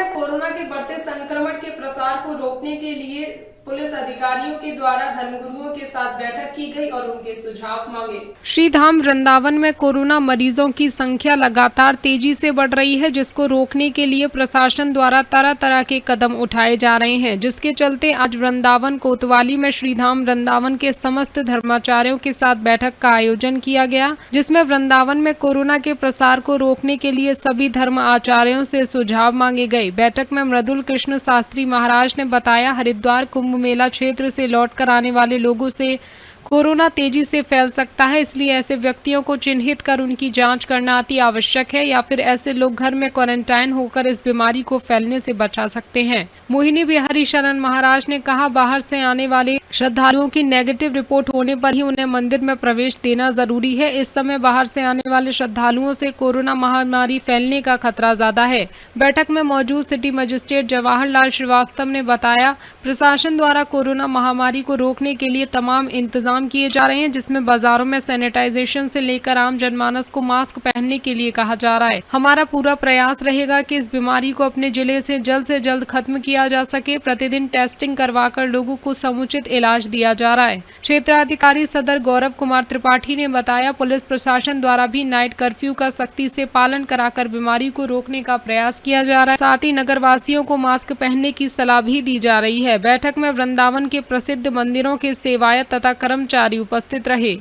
में कोरोना के बढ़ते संक्रमण के प्रसार को रोकने के लिए पुलिस अधिकारियों के द्वारा धर्मगुरुओं के साथ बैठक की गई और उनके सुझाव मांगे। श्रीधाम वृंदावन में कोरोना मरीजों की संख्या लगातार तेजी से बढ़ रही है, जिसको रोकने के लिए प्रशासन द्वारा तरह तरह के कदम उठाए जा रहे हैं, जिसके चलते आज वृंदावन कोतवाली में श्रीधाम वृंदावन के समस्त धर्माचार्यों के साथ बैठक का आयोजन किया गया, जिसमें वृंदावन में कोरोना के प्रसार को रोकने के लिए सभी धर्म आचार्यों से सुझाव मांगे गए। बैठक में मृदुल कृष्ण शास्त्री महाराज ने बताया, हरिद्वार कुंभ मेला क्षेत्र से लौट कर आने वाले लोगों से कोरोना तेजी से फैल सकता है, इसलिए ऐसे व्यक्तियों को चिन्हित कर उनकी जांच करना अति आवश्यक है, या फिर ऐसे लोग घर में क्वारंटाइन होकर इस बीमारी को फैलने से बचा सकते हैं। मोहिनी बिहारी शरण महाराज ने कहा, बाहर से आने वाले श्रद्धालुओं की नेगेटिव रिपोर्ट होने पर ही उन्हें मंदिर में प्रवेश देना जरूरी है। इस समय बाहर से आने वाले श्रद्धालुओं से कोरोना महामारी फैलने का खतरा ज्यादा है। बैठक में मौजूद सिटी मजिस्ट्रेट जवाहरलाल श्रीवास्तव ने बताया, प्रशासन द्वारा कोरोना महामारी को रोकने के लिए तमाम इंतजाम किए जा रहे हैं, जिसमें बाजारों में सैनिटाइजेशन से लेकर आम जनमानस को मास्क पहनने के लिए कहा जा रहा है। हमारा पूरा प्रयास रहेगा कि इस बीमारी को अपने जिले से जल्द खत्म किया जा सके। प्रतिदिन टेस्टिंग करवाकर लोगों को समुचित इलाज दिया जा रहा है। क्षेत्राधिकारी सदर गौरव कुमार त्रिपाठी ने बताया, पुलिस प्रशासन द्वारा भी नाइट कर्फ्यू का सख्ती से पालन कराकर बीमारी को रोकने का प्रयास किया जा रहा है। साथ ही नगर वासियों को मास्क पहनने की सलाह भी दी जा रही है। बैठक में वृंदावन के प्रसिद्ध मंदिरों के सेवायत तथा कर्मचारी उपस्थित रहे।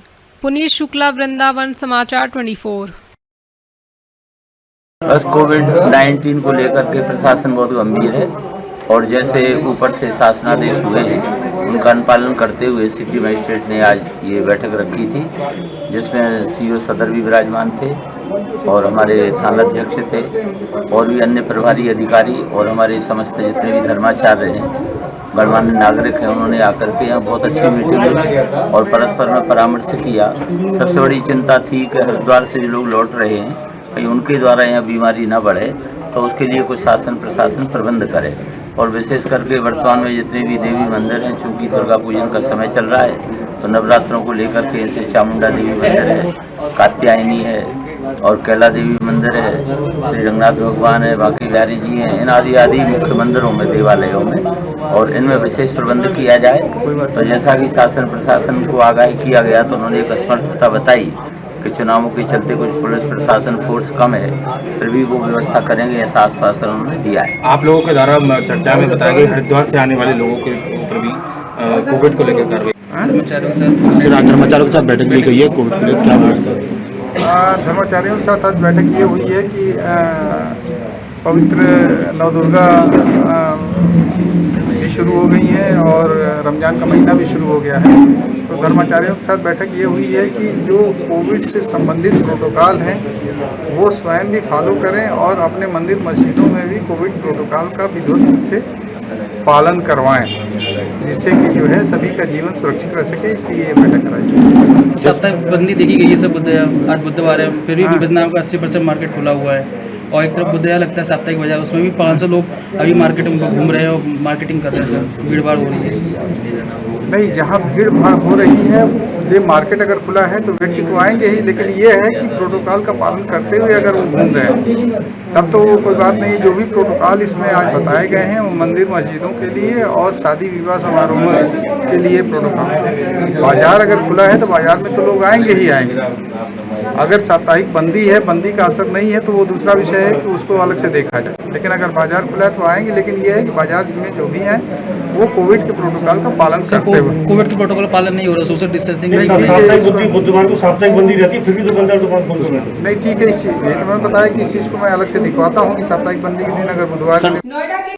पुनीत शुक्ला, वृंदावन समाचार 24। बस कोविड-19 को लेकर के प्रशासन बहुत गंभीर है और जैसे ऊपर से शासनादेश हुए हैं उनका अनुपालन करते हुए सिटी मजिस्ट्रेट ने आज ये बैठक रखी थी, जिसमें सीओ सदर भी विराजमान थे और हमारे थानाध्यक्ष थे और भी अन्य प्रभारी अधिकारी और हमारे समस्त जितने भी धर्माचार्य हैं, गणमान्य नागरिक हैं, उन्होंने आकर के यहाँ बहुत अच्छी मीटिंग हुई और परस्पर में परामर्श किया। सबसे बड़ी चिंता थी कि हरिद्वार से जो लोग लौट रहे हैं कहीं उनके द्वारा यहाँ बीमारी न बढ़े, तो उसके लिए कुछ शासन प्रशासन प्रबंध करे और विशेष करके वर्तमान में जितने भी देवी मंदिर हैं, चूँकि दुर्गा पूजन का समय चल रहा है तो नवरात्रों को लेकर के ऐसे चामुंडा देवी मंदिर है, कात्यायनी है और कैला देवी मंदिर है, श्री रंगनाथ भगवान है, बाकी बिहारी जी हैं, इन आदि मुख्य मंदिरों में, देवालयों में, और इनमें विशेष प्रबंध किया जाए। तो जैसा कि शासन प्रशासन को आगाही किया गया तो उन्होंने एक असमर्थता बताई कि चुनावों के चलते कुछ पुलिस प्रशासन फोर्स कम है, फिर भी वो व्यवस्था करेंगे, ऐसा आश्वासन उन्होंने दिया है। आप लोगों के द्वारा चर्चा में बताया गया हरिद्वार से आने वाले लोगों के ऊपर भी कोविड को लेकर कार्रवाई, धर्माचार्यों के साथ बैठक भी गई है। कोविड को लेकर क्या व्यवस्था? धर्माचार्यों के साथ आज बैठक ये हुई है कि पवित्र नवदुर्गा भी शुरू हो गई हैं और रमजान का महीना भी शुरू हो गया है। तो धर्माचार्यों के साथ बैठक ये हुई है कि जो कोविड से संबंधित प्रोटोकॉल हैं वो स्वयं भी फॉलो करें और अपने मंदिर मस्जिदों में भी कोविड प्रोटोकॉल का विधिवत रूप से पालन करवाएं, जिससे कि जो है सभी का जीवन सुरक्षित रह सके, इसलिए ये बैठक कराई। साप्ताहिक बंदी देखी गई है, सब आज बुधवार है, फिर भी विभिन्न का 80% मार्केट खुला हुआ है और एक तरफ बुधया लगता है साप्ताहिक बाजार, उसमें भी 500 लोग अभी मार्केट में घूम रहे हैं और मार्केटिंग कर रहे हैं। सर भीड़ भाड़ हो रही है? नहीं, जहाँ भीड़ भाड़ हो रही है, ये मार्केट अगर खुला है तो व्यक्ति तो आएंगे ही, लेकिन ये है कि प्रोटोकॉल का पालन करते हुए अगर वो घूम रहे हैं तब तो कोई बात नहीं। जो भी प्रोटोकॉल इसमें आज बताए गए हैं वो मंदिर मस्जिदों के लिए और शादी विवाह समारोह के लिए प्रोटोकॉल। बाजार अगर खुला है तो बाजार में तो लोग आएंगे ही आएंगे। अगर साप्ताहिक बंदी है, बंदी का असर नहीं है तो वो दूसरा विषय है कि उसको अलग से देखा जाए, लेकिन अगर बाजार खुला है तो आएंगे। लेकिन ये है कि बाजार में जो भी हैं वो कोविड के प्रोटोकॉल का पालन करते हुए। कोविड के प्रोटोकॉल पालन नहीं हो रहा, सोशल डिस्टेंसिंग बुधवार को साप्ताहिक बंदी रहती है, फिर भी दुकानदार दुकान बंद हो गए। नहीं, ठीक है, ये तो मैंने बताया कि इस चीज़ को मैं अलग से दिखवाता हूँ कि साप्ताहिक बंदी के दिन अगर बुधवार